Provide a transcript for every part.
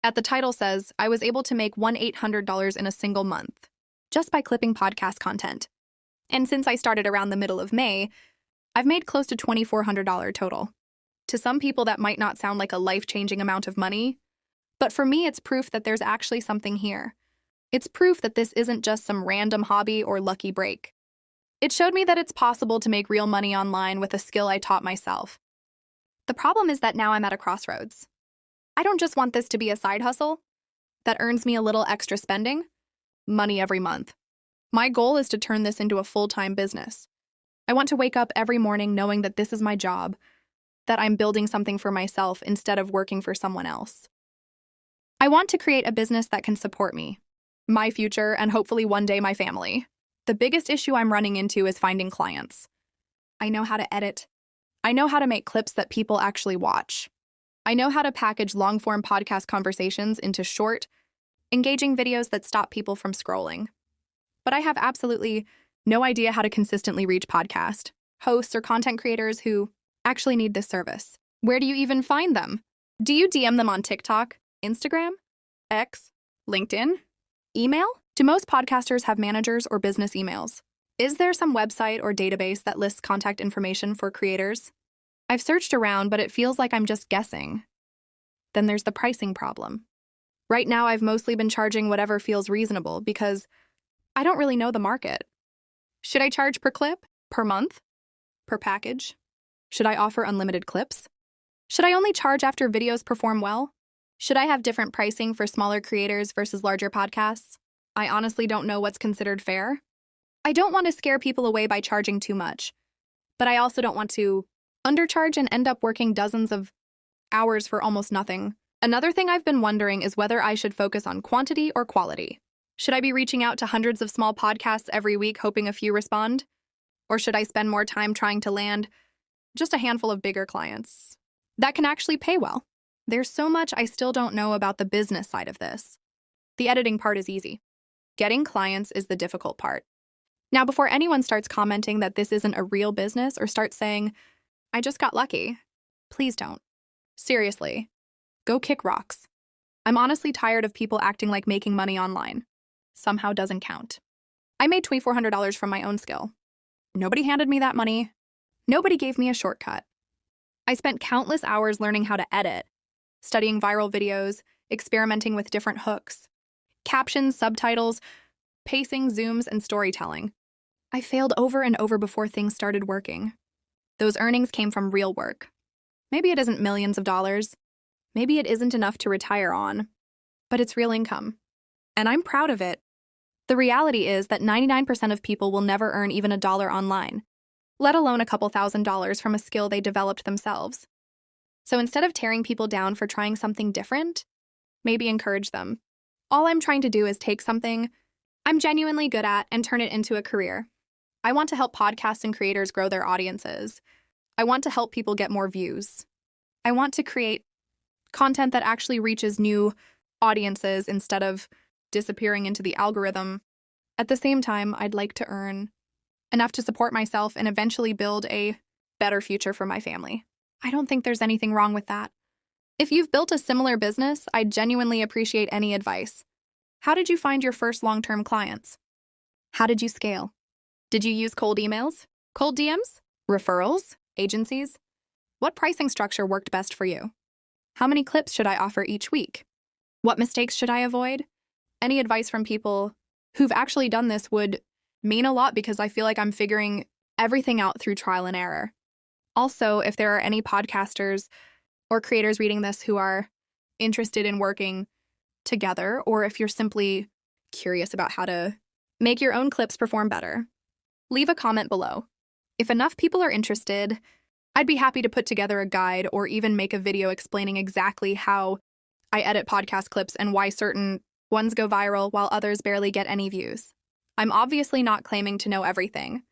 At the title says, I was able to make $1,800 in a single month, just by clipping podcast content. And since I started around the middle of May, I've made close to $2,400 total. To some people, that might not sound like a life-changing amount of money, but for me, it's proof that there's actually something here. It's proof that this isn't just some random hobby or lucky break. It showed me that it's possible to make real money online with a skill I taught myself. The problem is that now I'm at a crossroads. I don't just want this to be a side hustle that earns me a little extra spending money every month. My goal is to turn this into a full-time business. I want to wake up every morning knowing that this is my job, that I'm building something for myself instead of working for someone else. I want to create a business that can support me, my future, and hopefully one day my family. The biggest issue I'm running into is finding clients. I know how to edit. I know how to make clips that people actually watch. I know how to package long-form podcast conversations into short, engaging videos that stop people from scrolling. But I have absolutely no idea how to consistently reach podcast hosts or content creators who actually need this service. Where do you even find them? Do you DM them on TikTok, Instagram, X, LinkedIn, email? Do most podcasters have managers or business emails? Is there some website or database that lists contact information for creators? I've searched around, but it feels like I'm just guessing. Then there's the pricing problem. Right now, I've mostly been charging whatever feels reasonable because I don't really know the market. Should I charge per clip, per month, per package? Should I offer unlimited clips? Should I only charge after videos perform well? Should I have different pricing for smaller creators versus larger podcasts? I honestly don't know what's considered fair. I don't want to scare people away by charging too much, but I also don't want to undercharge and end up working dozens of hours for almost nothing. Another thing I've been wondering is whether I should focus on quantity or quality. Should I be reaching out to hundreds of small podcasts every week hoping a few respond? Or should I spend more time trying to land just a handful of bigger clients that can actually pay well? There's so much I still don't know about the business side of this. The editing part is easy. Getting clients is the difficult part. Now, before anyone starts commenting that this isn't a real business or starts saying, I just got lucky, please don't. Seriously, go kick rocks. I'm honestly tired of people acting like making money online somehow doesn't count. I made $2,400 from my own skill. Nobody handed me that money. Nobody gave me a shortcut. I spent countless hours learning how to edit, studying viral videos, experimenting with different hooks, captions, subtitles, pacing, zooms, and storytelling. I failed over and over before things started working. Those earnings came from real work. Maybe it isn't millions of dollars. Maybe it isn't enough to retire on, but it's real income. And I'm proud of it. The reality is that 99% of people will never earn even $1 online, let alone a couple $1,000s from a skill they developed themselves. So instead of tearing people down for trying something different, maybe encourage them. All I'm trying to do is take something I'm genuinely good at and turn it into a career. I want to help podcasts and creators grow their audiences. I want to help people get more views. I want to create content that actually reaches new audiences instead of disappearing into the algorithm. At the same time, I'd like to earn enough to support myself and eventually build a better future for my family. I don't think there's anything wrong with that. If you've built a similar business, I'd genuinely appreciate any advice. How did you find your first long-term clients? How did you scale? Did you use cold emails, cold DMs, referrals, agencies? What pricing structure worked best for you? How many clips should I offer each week? What mistakes should I avoid? Any advice from people who've actually done this would mean a lot because I feel like I'm figuring everything out through trial and error. Also, if there are any podcasters or creators reading this who are interested in working together, or if you're simply curious about how to make your own clips perform better, leave a comment below. If enough people are interested, I'd be happy to put together a guide or even make a video explaining exactly how I edit podcast clips and why certain ones go viral while others barely get any views. I'm obviously not claiming to know everything,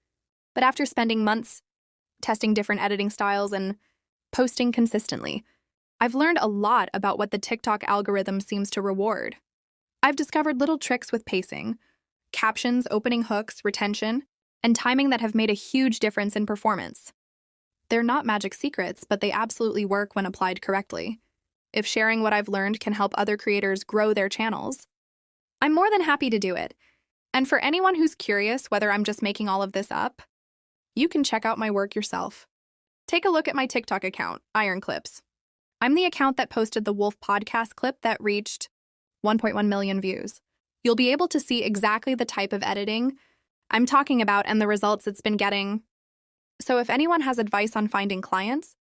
but after spending months testing different editing styles and posting consistently, I've learned a lot about what the TikTok algorithm seems to reward. I've discovered little tricks with pacing, captions, opening hooks, retention, and timing that have made a huge difference in performance. They're not magic secrets, but they absolutely work when applied correctly. if sharing what I've learned can help other creators grow their channels, I'm more than happy to do it. And for anyone who's curious whether I'm just making all of this up, you can check out my work yourself. Take a look at my TikTok account, Iron Clips. I'm the account that posted the Wolf podcast clip that reached 1.1 million views. You'll be able to see exactly the type of editing I'm talking about and the results it's been getting. So if anyone has advice on finding clients,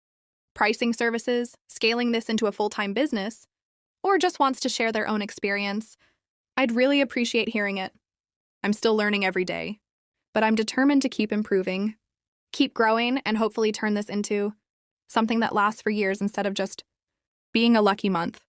pricing services, scaling this into a full-time business, or just wants to share their own experience, I'd really appreciate hearing it. I'm still learning every day, but I'm determined to keep improving, keep growing, and hopefully turn this into something that lasts for years instead of just being a lucky month.